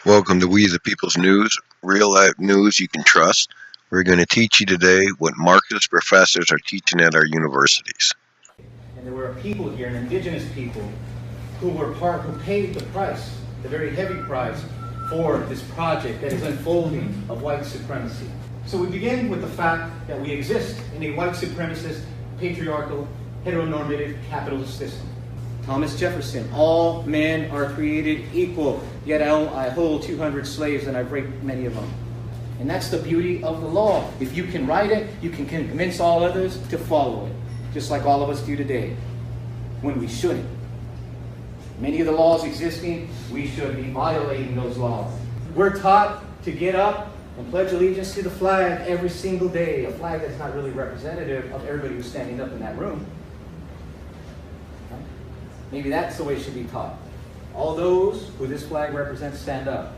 Welcome to We the People's News, real life news you can trust. We're going to teach you today what Marxist professors are teaching at our universities. And there were a people here, an indigenous people, who paid the price, the very heavy price, for this project that is unfolding of white supremacy. So we begin with the fact that we exist in a white supremacist, patriarchal, heteronormative capitalist system. Thomas Jefferson, all men are created equal, yet I hold 200 slaves and I've raped many of them. And that's the beauty of the law. If you can write it, you can convince all others to follow it, just like all of us do today, when we shouldn't. Many of the laws existing, we should be violating those laws. We're taught to get up and pledge allegiance to the flag every single day, a flag that's not really representative of everybody who's standing up in that room. Maybe that's the way it should be taught. All those who this flag represents stand up.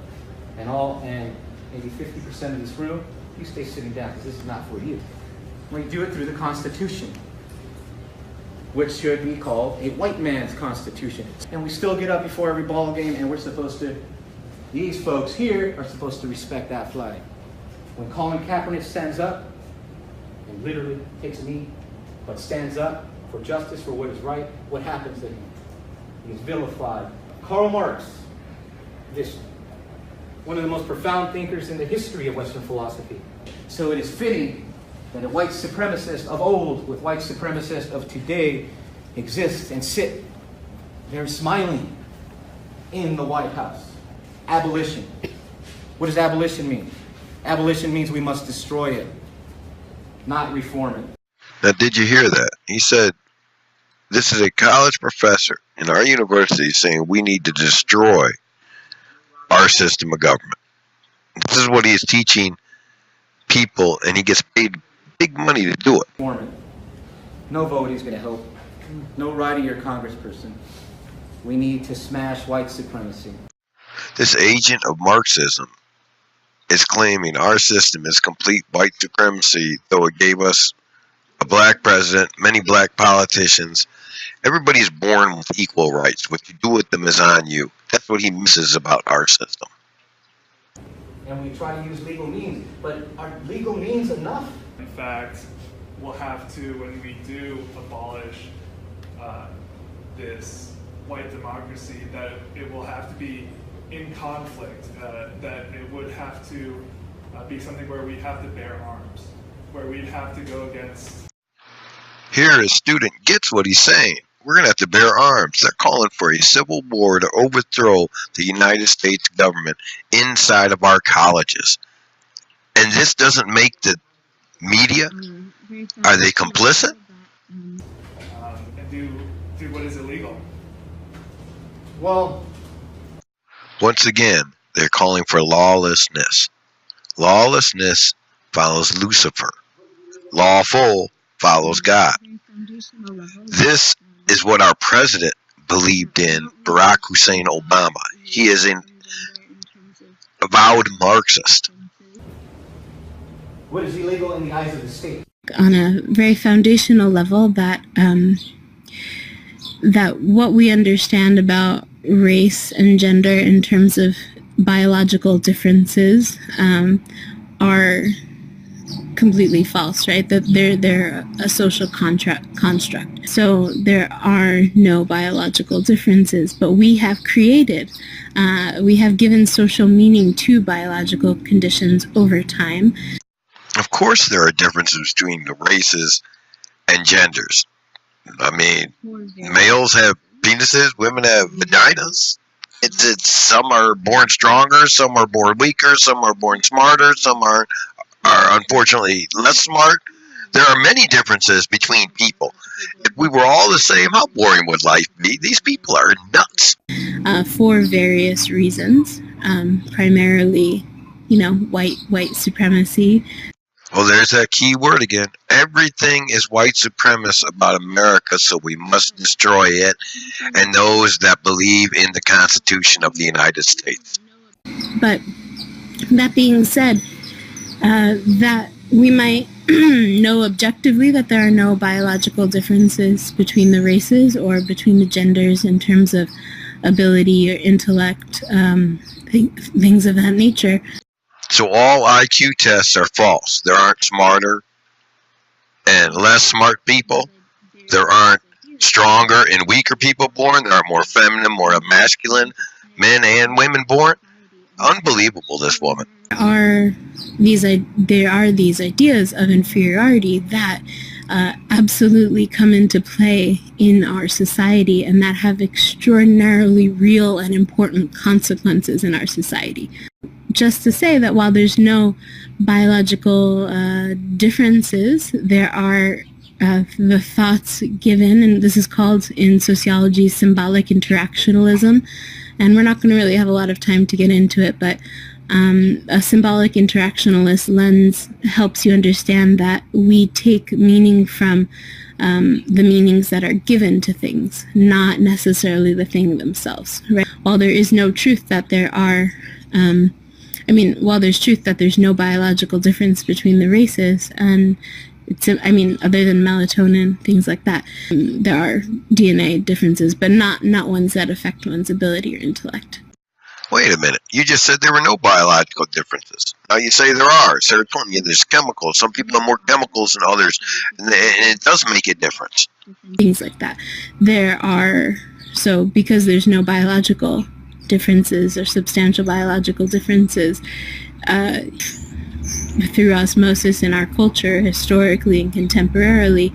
And maybe 50% of this room, you stay sitting down because this is not for you. We do it through the Constitution, which should be called a white man's Constitution. And we still get up before every ball game and these folks here are supposed to respect that flag. When Colin Kaepernick stands up and literally takes a knee, but stands up for justice, for what is right, what happens to him? He's vilified. Karl Marx, one of the most profound thinkers in the history of Western philosophy. So it is fitting that a white supremacist of old with white supremacists of today exist and sit there smiling in the White House. Abolition. What does abolition mean? Abolition means we must destroy it, not reform it. Now, did you hear that? He said, this is a college professor in our university saying we need to destroy our system of government. This is what he is teaching people, and he gets paid big money to do it. No voting is going to help. No writing your congressperson. We need to smash white supremacy. This agent of Marxism is claiming our system is complete white supremacy, though it gave us a black president, many black politicians. Everybody is born with equal rights. What you do with them is on you. That's what he misses about our system. And we try to use legal means, but are legal means enough? In fact, we'll have to, when we do abolish this white democracy, that it will have to be in conflict, that it would have to be something where we have to bear arms, where we'd have to go against. Here, a student gets what he's saying. We're going to have to bear arms. They're calling for a civil war to overthrow the United States government inside of our colleges. And this doesn't make the media? Are they complicit? And do what is illegal. Well, once again, they're calling for lawlessness. Lawlessness follows Lucifer. Lawful follows God. This is what our president believed in, Barack Hussein Obama. He is an avowed Marxist. What is illegal in the eyes of the state? On a very foundational level, that what we understand about race and gender in terms of biological differences are completely false, right? That they're a social construct. So there are no biological differences, but we have given social meaning to biological conditions over time. Of course there are differences between the races and genders. I mean, males have penises, women have vaginas. It's some are born stronger, some are born weaker, some are born smarter, some are unfortunately less smart. There are many differences between people. If we were all the same, how boring would life be? These people are nuts. For various reasons, primarily, white supremacy. Well, there's that key word again. Everything is white supremacist about America, so we must destroy it, and those that believe in the Constitution of the United States. But that being said, that we might know objectively that there are no biological differences between the races or between the genders in terms of ability or intellect things of that nature. So all IQ tests are false. There aren't smarter and less smart people. There aren't stronger and weaker people born. There aren't more feminine, more masculine men and women born. Unbelievable, this woman. There are these ideas of inferiority that absolutely come into play in our society and that have extraordinarily real and important consequences in our society. Just to say that while there's no biological differences, there are the thoughts given, and this is called in sociology symbolic interactionalism, and we're not going to really have a lot of time to get into it, but a symbolic interactionalist lens helps you understand that we take meaning from the meanings that are given to things, not necessarily the thing themselves. Right? While there is no truth that there are, while there's truth that there's no biological difference between the races, and other than melatonin, things like that, there are DNA differences, but not ones that affect one's ability or intellect. Wait a minute. You just said there were no biological differences. Now you say there are. Serotonin, yeah, there's chemicals. Some people have more chemicals than others, and it does make a difference. Things like that. Because there's no biological differences or substantial biological differences, through osmosis in our culture, historically and contemporarily,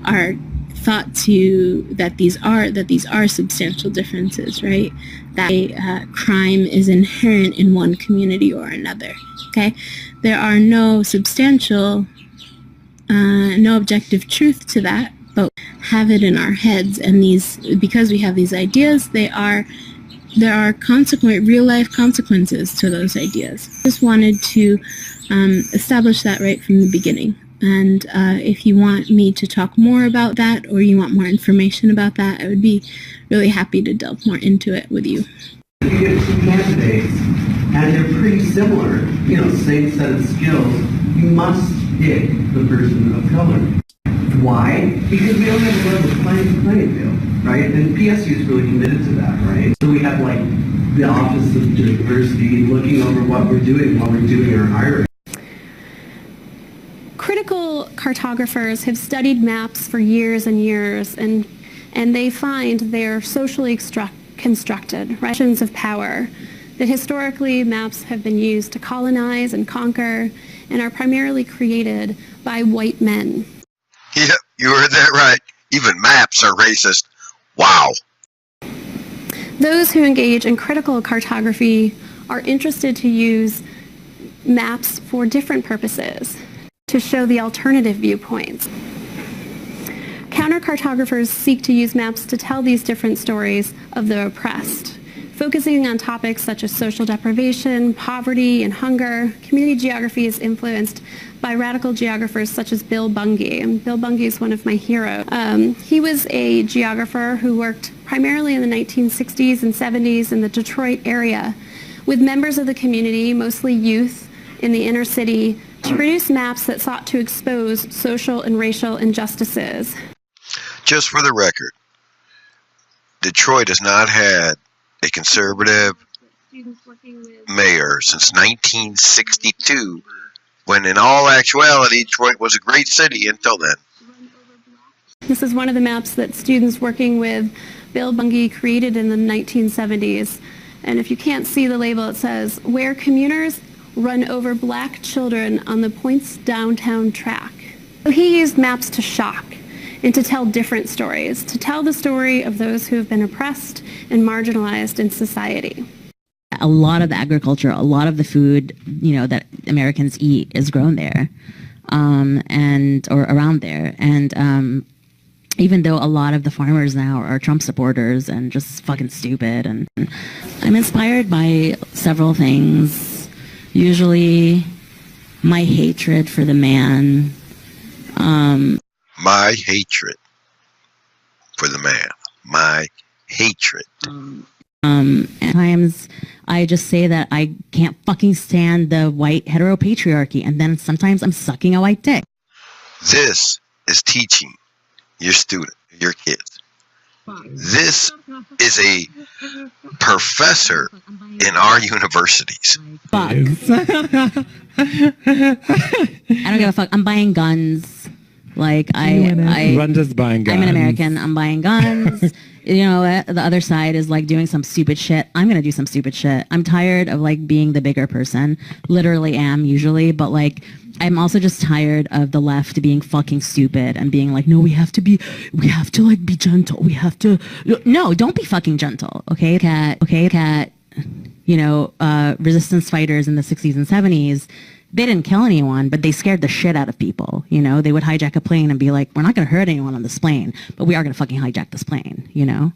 are thought that these are substantial differences, right? That crime is inherent in one community or another. Okay, there are no substantial, no objective truth to that, but we have it in our heads, and because we have these ideas, there are real life consequences to those ideas. I just wanted to establish that right from the beginning. And if you want me to talk more about that, or you want more information about that, I would be really happy to delve more into it with you. You get two candidates, and they're pretty similar, same set of skills. You must pick the person of color. Why? Because we don't have a level playing field, right? And PSU is really committed to that, right? So we have the Office of Diversity looking over what we're doing while we're doing our hiring. Critical cartographers have studied maps for years and years, and they find they're socially constructed, right? Relations of power. That historically maps have been used to colonize and conquer and are primarily created by white men. Yep, you heard that right. Even maps are racist. Wow. Those who engage in critical cartography are interested to use maps for different purposes, to show the alternative viewpoints. Counter-cartographers seek to use maps to tell these different stories of the oppressed, focusing on topics such as social deprivation, poverty, and hunger. Community geography is influenced by radical geographers such as Bill Bungay. And Bill Bungay is one of my heroes. He was a geographer who worked primarily in the 1960s and 70s in the Detroit area with members of the community, mostly youth in the inner city, to produce maps that sought to expose social and racial injustices. Just for the record, Detroit has not had a conservative mayor since 1962, when in all actuality, Detroit was a great city until then. This is one of the maps that students working with Bill Bungay created in the 1970s. And if you can't see the label, it says, "Where commuters run over black children on the Point's downtown track." So he used maps to shock and to tell different stories, to tell the story of those who have been oppressed and marginalized in society. A lot of the agriculture, a lot of the food, that Americans eat is grown there, or around there. And even though a lot of the farmers now are Trump supporters and just fucking stupid, and I'm inspired by several things. Usually my hatred for the man. My hatred for the man. My hatred. At times I just say that I can't fucking stand the white heteropatriarchy, and then sometimes I'm sucking a white dick. This is teaching your student, your kids, This is a professor in our universities. Fuck. I don't give a fuck. I'm buying guns. Like Rhonda's buying guns. I'm an American. I'm buying guns. You know, the other side is like doing some stupid shit. I'm gonna do some stupid shit. I'm tired of like being the bigger person. Literally am usually, but like I'm also just tired of the left being fucking stupid and being like, no, we have to like be gentle. We have to. No, don't be fucking gentle. Okay, cat. Okay, cat. You know, resistance fighters in the 60s and 70s. They didn't kill anyone, but they scared the shit out of people. You know, they would hijack a plane and be like, we're not going to hurt anyone on this plane, but we are going to fucking hijack this plane, you know?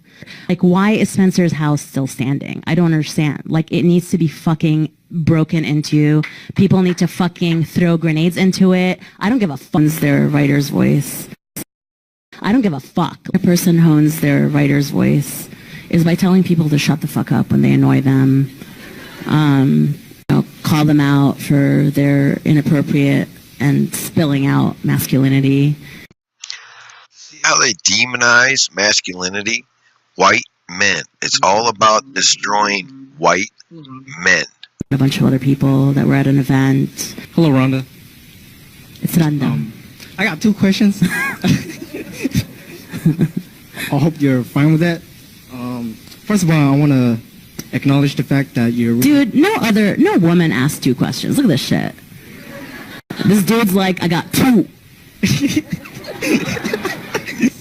Like, why is Spencer's house still standing? I don't understand. Like, it needs to be fucking broken into. People need to fucking throw grenades into it. I don't give a fuck. Their writer's voice. I don't give a fuck. A person hones their writer's voice is by telling people to shut the fuck up when they annoy them. Call them out for their inappropriate and spilling out masculinity. See how they demonize masculinity? White men. It's all about destroying white men. A bunch of other people that were at an event. Hello, Rhonda. It's random. I got 2 questions. I hope you're fine with that. First of all, I want to acknowledge the fact that you're... Dude, no woman asked 2 questions. Look at this shit. This dude's like, I got 2.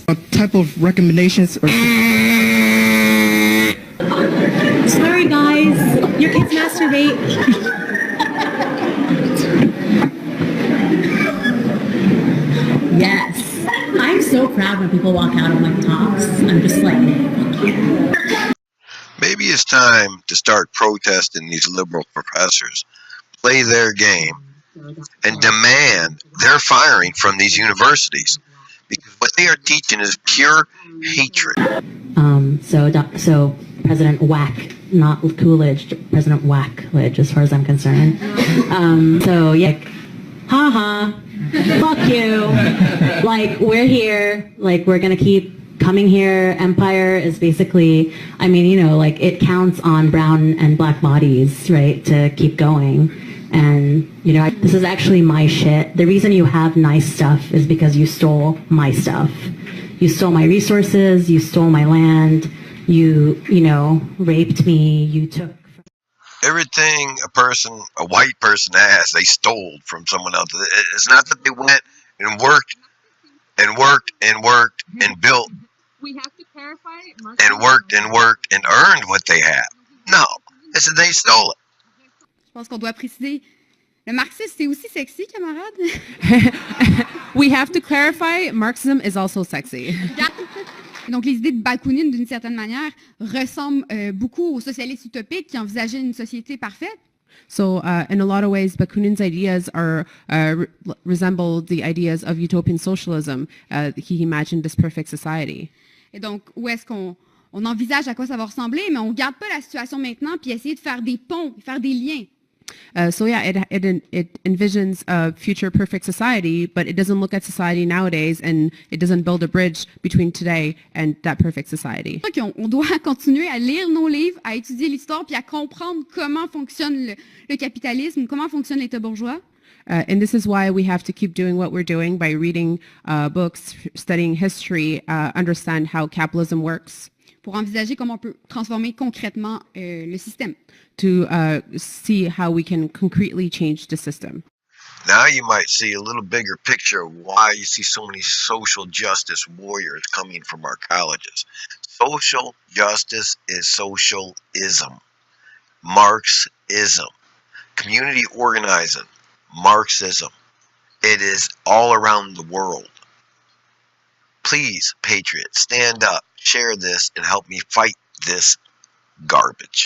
What type of recommendations or... Sorry, guys. Your kids masturbate. Yes. I'm so proud when people walk out of my talks. I'm just like, fuck you. Maybe it's time to start protesting these liberal professors, play their game, and demand their firing from these universities. Because what they are teaching is pure hatred. So President Whack, not Coolidge, President Whackledge, as far as I'm concerned. So yeah, haha, fuck you. Like, we're here, like, we're gonna keep coming here. Empire is basically, I mean, you know, like, it counts on brown and black bodies, right, to keep going. And, you know, this is actually my shit. The reason you have nice stuff is because you stole my stuff. You stole my resources, you stole my land, you know, raped me, you took... Everything a white person has, they stole from someone else. It's not that they went and worked and built We have to clarify and worked and earned what they have. No, it's that they stole it. Je pense qu'on doit préciser. Le marxisme, c'est aussi sexy, camarade. We have to clarify, Marxism is also sexy. Donc, les idées de Bakounine, d'une certaine manière, ressemblent beaucoup aux socialistes utopiques qui envisageaient une société parfaite. So, in a lot of ways, Bakunin's ideas are resemble the ideas of utopian socialism. He imagined this perfect society. Et donc, où est-ce qu'on envisage à quoi ça va ressembler, mais on ne regarde pas la situation maintenant puis essayer de faire des ponts, faire des liens. So yeah, it envisions a future perfect society, but it doesn't look at society nowadays, and it doesn't build a bridge between today and that perfect society. On doit continuer à lire nos livres, à étudier l'histoire, puis à comprendre comment fonctionne le capitalisme, comment fonctionne l'État bourgeois. And this is why we have to keep doing what we're doing by reading books, studying history, understand how capitalism works. Pour envisager comment on peut transformer concrètement le système. To see how we can concretely change the system. Now you might see a little bigger picture of why you see so many social justice warriors coming from our colleges. Social justice is socialism, Marxism, community organizing, Marxism. It is all around the world. Please, patriots, stand up, share this, and help me fight this garbage.